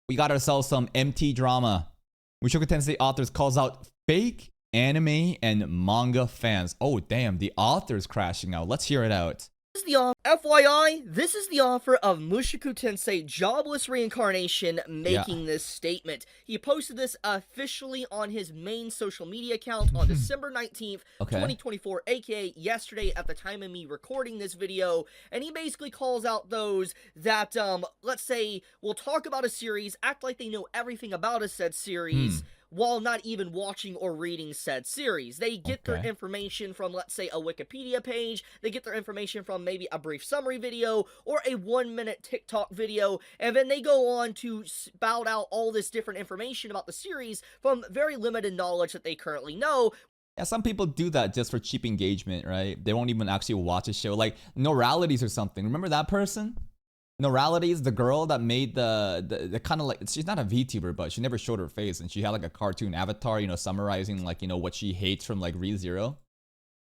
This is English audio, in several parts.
We got ourselves some MT drama. Mushoku Tensei authors calls out fake anime and manga fans. Oh damn, the author's crashing out. Let's hear it out. FYI, this is the author of Mushoku Tensei Jobless Reincarnation making this statement. He posted this officially on his main social media account on December 19th, 2024, aka yesterday at the time of me recording this video, and he basically calls out those that, let's say, will talk about a series, act like they know everything about a said series, while not even watching or reading said series. They get their information from, let's say, a Wikipedia page, they get their information from maybe a brief summary video, or a 1-minute TikTok video, and then they go on to spout out all this different information about the series from very limited knowledge that they currently know. Yeah, some people do that just for cheap engagement, right? They won't even actually watch a show, like Noralities or something. Remember that person? Norality is the girl that made the kind of like, she's not a VTuber, but she never showed her face, and she had like a cartoon avatar, you know, summarizing like, you know, what she hates from like ReZero.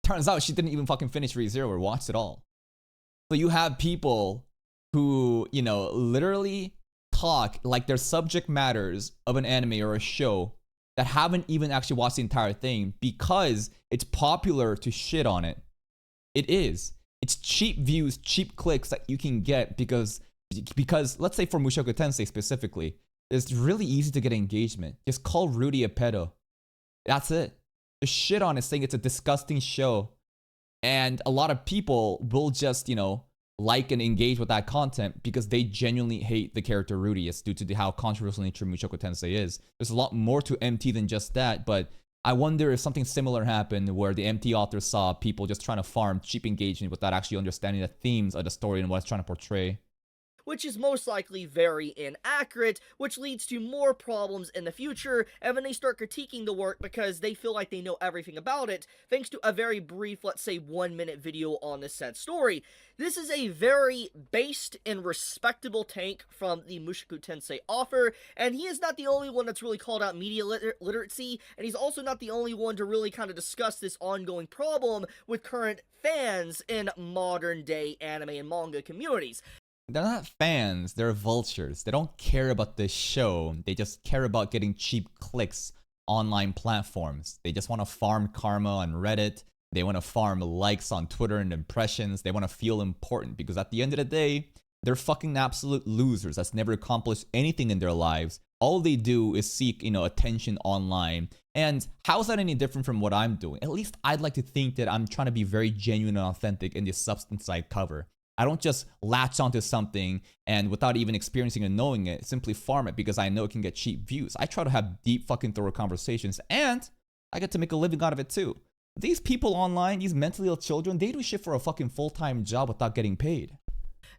Turns out she didn't even fucking finish ReZero or watch it all. So you have people who, you know, literally talk like their subject matters of an anime or a show that haven't even actually watched the entire thing because it's popular to shit on it. It is. It's cheap views, cheap clicks that you can get because let's say for Mushoku Tensei specifically, it's really easy to get engagement. Just call Rudy a pedo. That's it. Just shit on it saying it's a disgusting show. And a lot of people will just, you know, like and engage with that content because they genuinely hate the character Rudy. It's due to how controversial nature Mushoku Tensei is. There's a lot more to MT than just that, but I wonder if something similar happened where the MT author saw people just trying to farm cheap engagement without actually understanding the themes of the story and what it's trying to portray. Which is most likely very inaccurate, which leads to more problems in the future, and then they start critiquing the work because they feel like they know everything about it, thanks to a very brief, let's say, 1-minute video on the said story. This is a very based and respectable take from the Mushoku Tensei author, and he is not the only one that's really called out media literacy, and he's also not the only one to really kind of discuss this ongoing problem with current fans in modern-day anime and manga communities. They're not fans, they're vultures. They don't care about the show. They just care about getting cheap clicks online platforms. They just want to farm karma on Reddit. They want to farm likes on Twitter and impressions. They want to feel important because at the end of the day, they're fucking absolute losers that's never accomplished anything in their lives. All they do is seek, you know, attention online. And how is that any different from what I'm doing? At least I'd like to think that I'm trying to be very genuine and authentic in the substance I cover. I don't just latch onto something and without even experiencing and knowing it, simply farm it because I know it can get cheap views. I try to have deep fucking thorough conversations and I get to make a living out of it too. These people online, these mentally ill children, they do shit for a fucking full-time job without getting paid.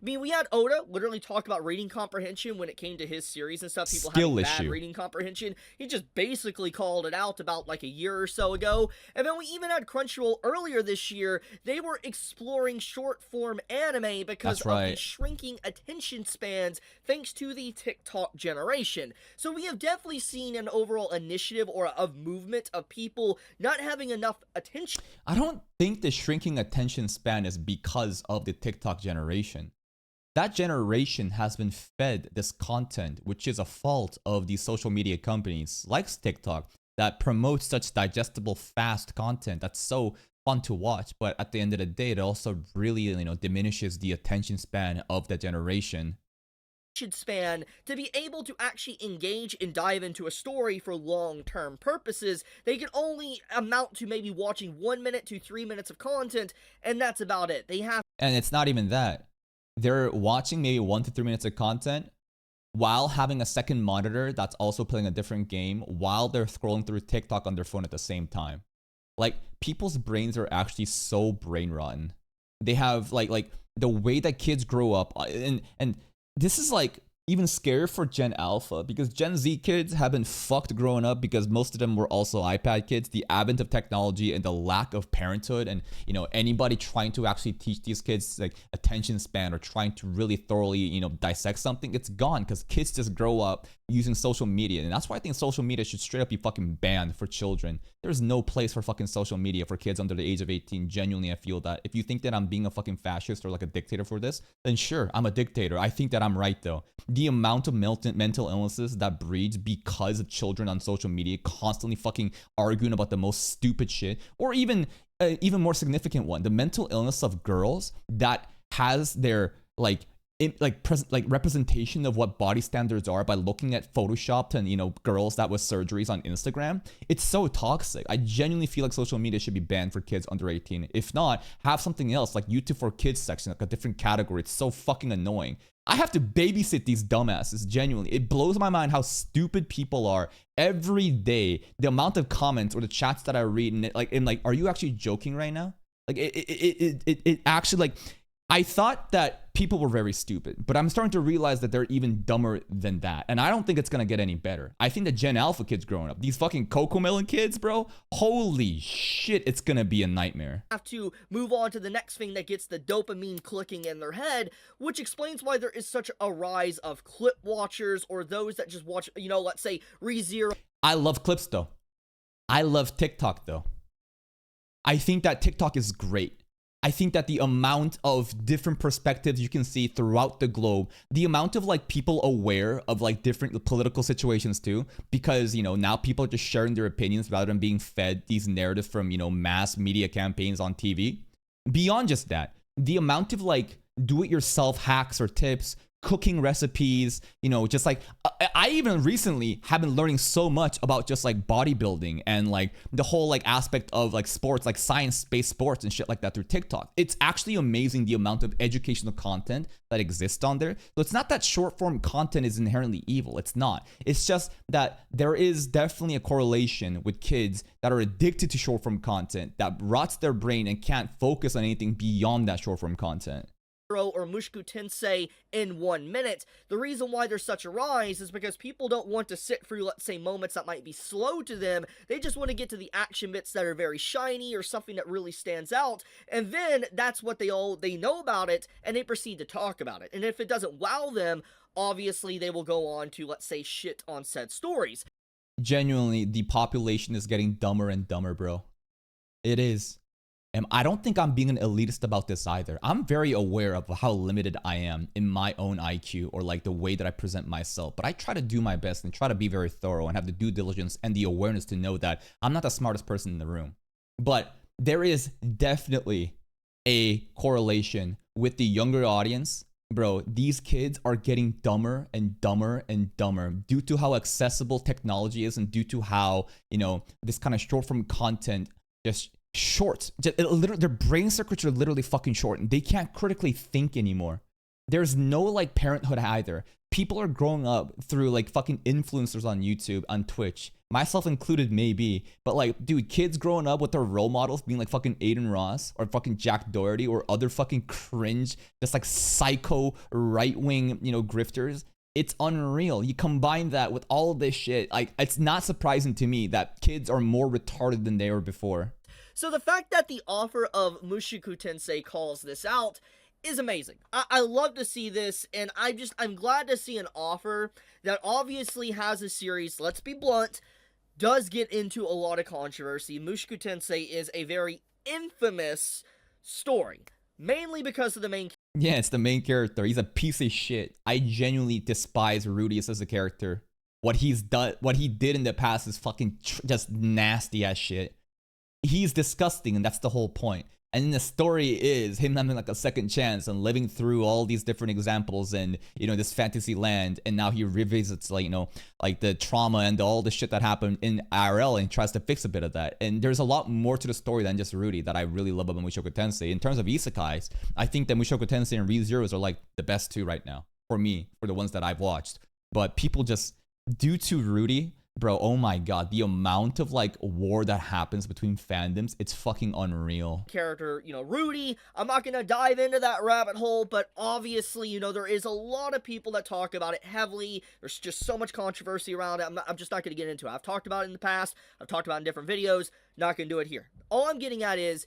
I mean, we had Oda literally talk about reading comprehension when it came to his series and stuff. People Skill having issue. bad reading comprehension. He just basically called it out about like a year or so ago. And then we even had Crunchyroll earlier this year. They were exploring short-form anime because of the shrinking attention spans thanks to the TikTok generation. So we have definitely seen an overall initiative or a movement of people not having enough attention. I don't think the shrinking attention span is because of the TikTok generation. That generation has been fed this content, which is a fault of these social media companies like TikTok that promote such digestible, fast content that's so fun to watch. But at the end of the day, it also really, you know, diminishes the attention span of the generation. Span to be able to actually engage and dive into a story for long-term purposes. They can only amount to maybe watching 1 minute to 3 minutes of content, and that's about it. They have, and it's not even that. They're watching maybe 1 to 3 minutes of content while having a second monitor that's also playing a different game while they're scrolling through TikTok on their phone at the same time. Like, people's brains are actually so brain rotten. They have like the way that kids grow up, and this is like even scarier for Gen Alpha because Gen Z kids have been fucked growing up because most of them were also iPad kids. The advent of technology and the lack of parenthood and, you know, anybody trying to actually teach these kids like attention span or trying to really thoroughly, you know, dissect something, it's gone because kids just grow up using social media. And that's why I think social media should straight up be fucking banned for children. There's no place for fucking social media for kids under the age of 18. Genuinely, I feel that. If you think that I'm being a fucking fascist or like a dictator for this, then sure, I'm a dictator. I think that I'm right though. the amount of mental illnesses that breeds because of children on social media constantly fucking arguing about the most stupid shit, or even more significant one, the mental illness of girls that has their representation of what body standards are by looking at photoshopped and, you know, girls that with surgeries on Instagram. It's so toxic. I genuinely feel like social media should be banned for kids under 18. If not, have something else like YouTube for kids section, like a different category. It's so fucking annoying. I have to babysit these dumbasses. Genuinely, it blows my mind how stupid people are every day. The amount of comments or the chats that I read, and are you actually joking right now? Like it actually, like, I thought that people were very stupid, but I'm starting to realize that they're even dumber than that. And I don't think it's going to get any better. I think the Gen Alpha kids growing up, these fucking Cocomelon kids, bro, holy shit, it's going to be a nightmare. Have to move on to the next thing that gets the dopamine clicking in their head, which explains why there is such a rise of clip watchers, or those that just watch, you know, let's say ReZero. I love clips though. I love TikTok though. I think that TikTok is great. I think that the amount of different perspectives you can see throughout the globe, the amount of like people aware of like different political situations too, because, you know, now people are just sharing their opinions rather than being fed these narratives from, you know, mass media campaigns on TV. Beyond just that, the amount of like do-it-yourself hacks or tips, cooking recipes, you know, just like I even recently have been learning so much about just like bodybuilding and like the whole like aspect of like sports, like science-based sports and shit like that through TikTok. It's actually amazing the amount of educational content that exists on there. So it's not that short form content is inherently evil. It's not. It's just that there is definitely a correlation with kids that are addicted to short form content that rots their brain and can't focus on anything beyond that short form content. Or Mushoku Tensei in 1 minute. The reason why there's such a rise is because people don't want to sit through, let's say, moments that might be slow to them. They just want to get to the action bits that are very shiny or something that really stands out, and then that's what they know about it, and they proceed to talk about it. And if it doesn't wow them, obviously they will go on to, let's say, shit on said stories. Genuinely, the population is getting dumber and dumber, bro. It is. And I don't think I'm being an elitist about this either. I'm very aware of how limited I am in my own IQ or like the way that I present myself. But I try to do my best and try to be very thorough and have the due diligence and the awareness to know that I'm not the smartest person in the room. But there is definitely a correlation with the younger audience. Bro, these kids are getting dumber and dumber and dumber due to how accessible technology is and due to how, you know, this kind of short form content just short. Their brain circuits are literally fucking short and they can't critically think anymore. There's no like parenthood either. People are growing up through like fucking influencers on YouTube, on Twitch, myself included maybe, but like, dude, kids growing up with their role models being like fucking Aiden Ross or fucking Jack Doherty or other fucking cringe, just like psycho right-wing, you know, grifters. It's unreal. You combine that with all of this shit, like, it's not surprising to me that kids are more retarded than they were before. So the fact that the author of Mushoku Tensei calls this out is amazing. I love to see this, and I'm glad to see an author that obviously has a series, let's be blunt, does get into a lot of controversy. Mushoku Tensei is a very infamous story, mainly because of the main. Yeah, it's the main character. He's a piece of shit. I genuinely despise Rudius as a character. What he's done, what he did in the past is fucking just nasty as shit. He's disgusting, and that's the whole point. And then the story is him having like a second chance and living through all these different examples and, you know, this fantasy land. And now he revisits, like, you know, like the trauma and all the shit that happened in IRL and tries to fix a bit of that. And there's a lot more to the story than just Rudy that I really love about Mushoku Tensei. In terms of isekais, I think that Mushoku Tensei and ReZeros are like the best two right now for me, for the ones that I've watched. But people just, due to Rudy, bro, oh my god, the amount of like war that happens between fandoms, it's fucking unreal. Character, you know, Rudy, I'm not gonna dive into that rabbit hole, but obviously, you know, there is a lot of people that talk about it heavily. There's just so much controversy around it. I'm just not gonna get into it. I've talked about it in the past. I've talked about it in different videos. Not gonna do it here. All I'm getting at is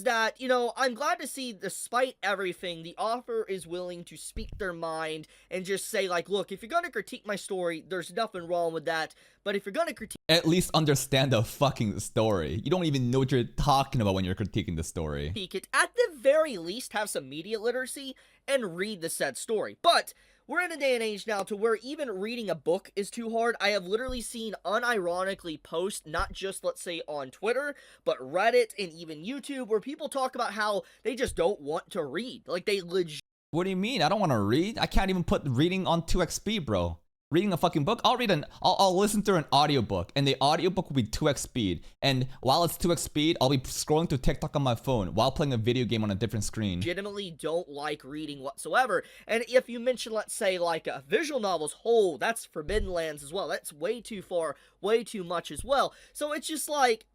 that, you know, I'm glad to see, despite everything, the author is willing to speak their mind and just say, like, look, if you're gonna critique my story, there's nothing wrong with that. But if you're gonna critique, at least understand the fucking story. You don't even know what you're talking about when you're critiquing the story. It, at the very least, have some media literacy and read the said story. But we're in a day and age now to where even reading a book is too hard. I have literally seen unironically posts, not just, let's say, on Twitter, but Reddit and even YouTube, where people talk about how they just don't want to read. Like, they legit. What do you mean? I don't want to read. I can't even put reading on 2x speed, bro. Reading a fucking book, I'll listen through an audiobook, and the audiobook will be 2x speed. And while it's 2x speed, I'll be scrolling through TikTok on my phone while playing a video game on a different screen. Legitimately don't like reading whatsoever. And if you mention, let's say, like visual novels, that's Forbidden Lands as well. That's way too far, way too much as well. So it's just like,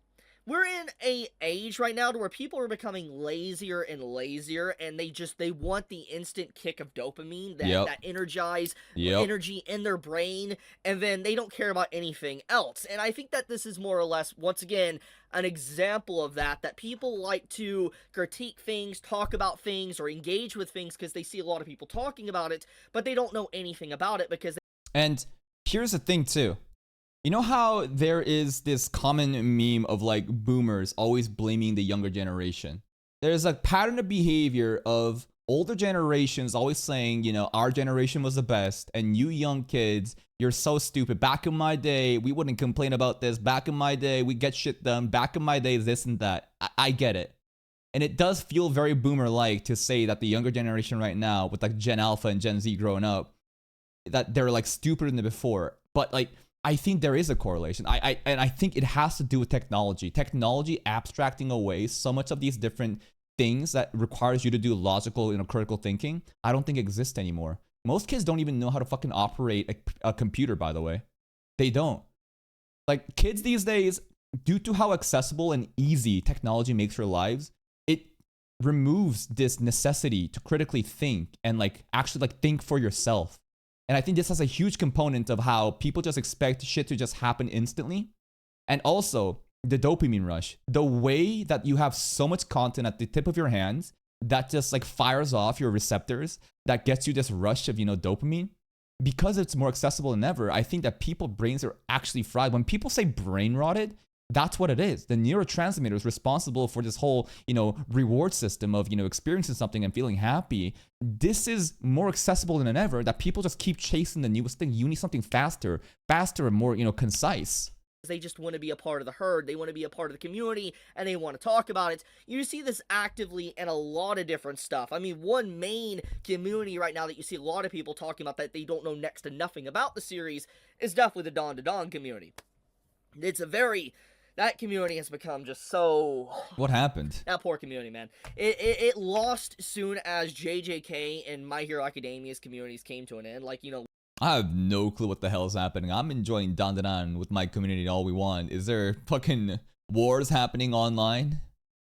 we're in a age right now to where people are becoming lazier and lazier, and they want the instant kick of dopamine, that energize energy in their brain, and then they don't care about anything else. And I think that this is more or less, once again, an example of that people like to critique things, talk about things, or engage with things because they see a lot of people talking about it, but they don't know anything about it because And here's the thing too. You know how there is this common meme of like boomers always blaming the younger generation? There's a pattern of behavior of older generations always saying, you know, our generation was the best, and you young kids, you're so stupid. Back in my day, we wouldn't complain about this. Back in my day, we get shit done. Back in my day, this and that. I get it. And it does feel very boomer-like to say that the younger generation right now, with like Gen Alpha and Gen Z growing up, that they're like stupider than before. But like, I think there is a correlation. I think it has to do with technology. Technology abstracting away so much of these different things that requires you to do logical, you know, critical thinking. I don't think exist anymore. Most kids don't even know how to fucking operate a computer, by the way. They don't. Like, kids these days, due to how accessible and easy technology makes their lives, it removes this necessity to critically think and like actually like think for yourself. And I think this has a huge component of how people just expect shit to just happen instantly. And also the dopamine rush, the way that you have so much content at the tip of your hands that just like fires off your receptors, that gets you this rush of, you know, dopamine. Because it's more accessible than ever, I think that people's brains are actually fried. When people say brain rotted, that's what it is. The neurotransmitters responsible for this whole, you know, reward system of, you know, experiencing something and feeling happy. This is more accessible than ever, that people just keep chasing the newest thing. You need something faster and more, you know, concise. They just want to be a part of the herd. They want to be a part of the community, and they want to talk about it. You see this actively in a lot of different stuff. I mean, one main community right now that you see a lot of people talking about that they don't know next to nothing about the series is definitely the Dawn to Dawn community. It's a very... That community has become just so... What happened? That poor community, man. It lost soon as JJK and My Hero Academia's communities came to an end. Like, you know... I have no clue what the hell is happening. I'm enjoying Dawn to Dawn with my community all we want. Is there fucking wars happening online?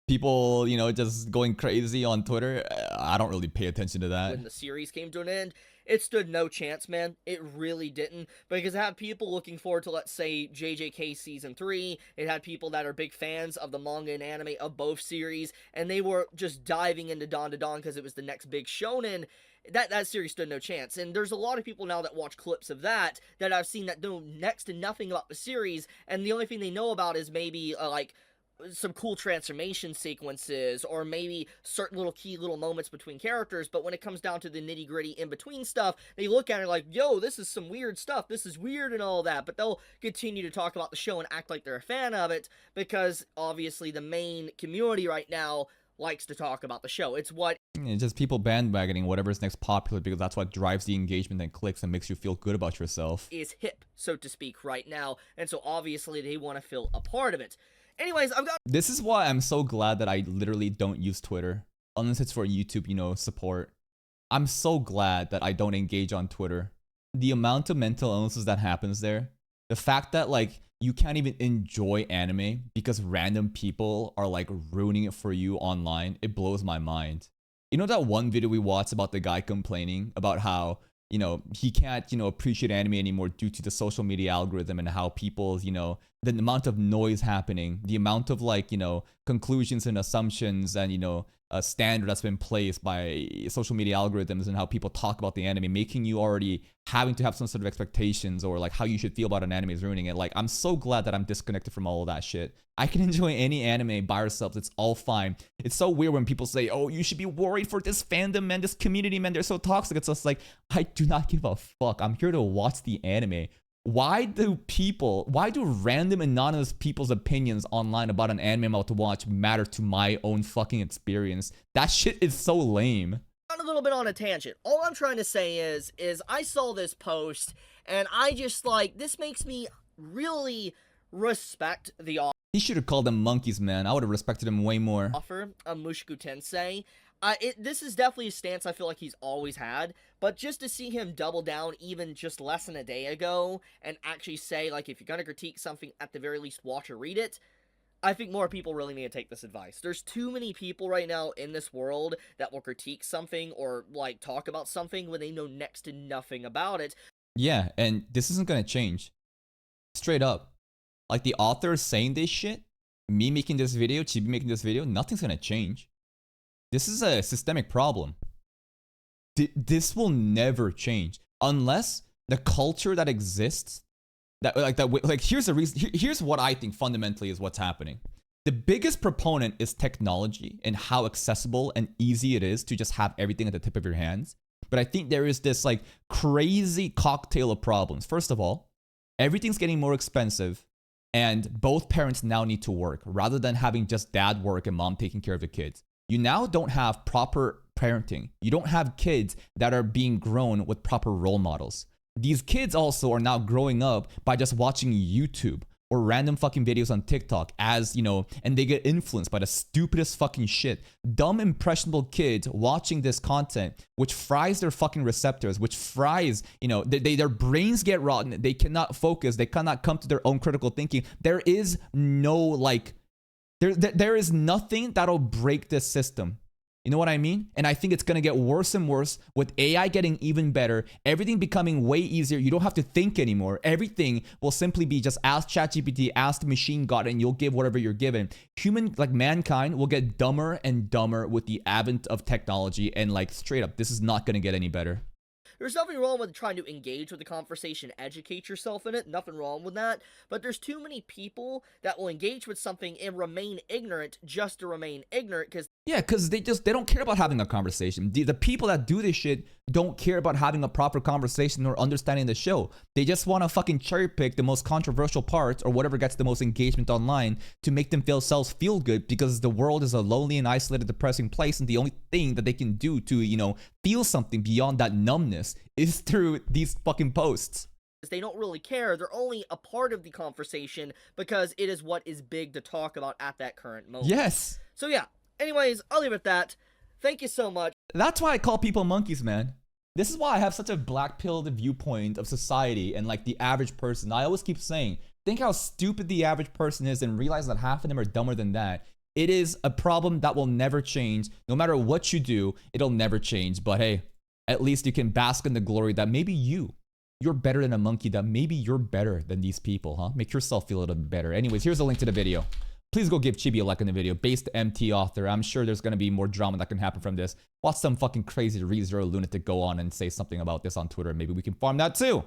People, you know, just going crazy on Twitter? I don't really pay attention to that. When the series came to an end, it stood no chance, man. It really didn't. Because it had people looking forward to, let's say, JJK Season 3. It had people that are big fans of the manga and anime of both series. And they were just diving into Dawn to Dawn because it was the next big shonen. That series stood no chance. And there's a lot of people now that watch clips of that I've seen that know next to nothing about the series. And the only thing they know about is maybe, like... some cool transformation sequences, or maybe certain little key little moments between characters, but when it comes down to the nitty-gritty in-between stuff, they look at it like, yo, this is some weird stuff, this is weird and all that, but they'll continue to talk about the show and act like they're a fan of it, because obviously the main community right now likes to talk about the show. It's just people bandwagoning whatever's next popular, because that's what drives the engagement and clicks and makes you feel good about yourself. Is hip, so to speak, right now, and so obviously they want to feel a part of it. Anyways, This is why I'm so glad that I literally don't use Twitter, unless it's for YouTube, you know, support. I'm so glad that I don't engage on Twitter. The amount of mental illnesses that happens there, the fact that like you can't even enjoy anime because random people are like ruining it for you online, it blows my mind. You know that one video we watched about the guy complaining about how, you know, he can't, you know, appreciate anime anymore due to the social media algorithm, and how people's, you know, the amount of noise happening, the amount of like, you know, conclusions and assumptions and, you know, standard that's been placed by social media algorithms and how people talk about the anime, making you already having to have some sort of expectations or like how you should feel about an anime is ruining it. Like, I'm so glad that I'm disconnected from all of that shit. I can enjoy any anime by ourselves. It's all fine. It's so weird when people say, oh, you should be worried for this fandom, man, this community, man, they're so toxic. It's just like, I do not give a fuck. I'm here to watch the anime. Why do random anonymous people's opinions online about an anime I'm about to watch matter to my own fucking experience? That shit is so lame. A little bit on a tangent. All I'm trying to say is I saw this post and I just like, this makes me really respect the He should have called them monkeys, man. I would have respected him way more. Offer of Mushoku Tensei. This is definitely a stance I feel like he's always had, but just to see him double down even just less than a day ago and actually say, like, if you're gonna critique something, at the very least watch or read it, I think more people really need to take this advice. There's too many people right now in this world that will critique something or, like, talk about something when they know next to nothing about it. Yeah, and this isn't gonna change. Straight up. Like, the author is saying this shit, me making this video, Chibi making this video, nothing's gonna change. This is a systemic problem. This will never change unless the culture that exists, here's the reason. Here's what I think fundamentally is what's happening. The biggest proponent is technology and how accessible and easy it is to just have everything at the tip of your hands. But I think there is this like crazy cocktail of problems. First of all, everything's getting more expensive and both parents now need to work rather than having just dad work and mom taking care of the kids. You now don't have proper parenting. You don't have kids that are being grown with proper role models. These kids also are now growing up by just watching YouTube or random fucking videos on TikTok as, you know, and they get influenced by the stupidest fucking shit. Dumb, impressionable kids watching this content, which fries their fucking receptors, which fries, you know, their brains get rotten. They cannot focus. They cannot come to their own critical thinking. There is no, like, there is nothing that'll break this system. You know what I mean? And I think it's going to get worse and worse with AI getting even better, everything becoming way easier. You don't have to think anymore. Everything will simply be just ask ChatGPT, ask the machine god, and you'll give whatever you're given. Human, like mankind, will get dumber and dumber with the advent of technology. And like straight up, this is not going to get any better. There's nothing wrong with trying to engage with the conversation, educate yourself in it, nothing wrong with that, but there's too many people that will engage with something and remain ignorant just to remain ignorant, because they don't care about having a conversation. The people that do this shit don't care about having a proper conversation or understanding the show. They just want to fucking cherry pick the most controversial parts or whatever gets the most engagement online to make themselves feel good, because the world is a lonely and isolated, depressing place, and the only thing that they can do to, you know, feel something beyond that numbness is through these fucking posts. They don't really care. They're only a part of the conversation because it is what is big to talk about at that current moment. Yes. So yeah, anyways, I'll leave it at that. Thank you so much. That's why I call people monkeys, man. This is why I have such a black-pilled viewpoint of society and like the average person. I always keep saying, think how stupid the average person is and realize that half of them are dumber than that. It is a problem that will never change. No matter what you do, it'll never change. But hey, at least you can bask in the glory that maybe you're better than a monkey, that maybe you're better than these people, huh? Make yourself feel a little bit better. Anyways, here's a link to the video. Please go give Chibi a like in the video. Based MT author. I'm sure there's going to be more drama that can happen from this. Watch some fucking crazy ReZero lunatic go on and say something about this on Twitter. Maybe we can farm that too.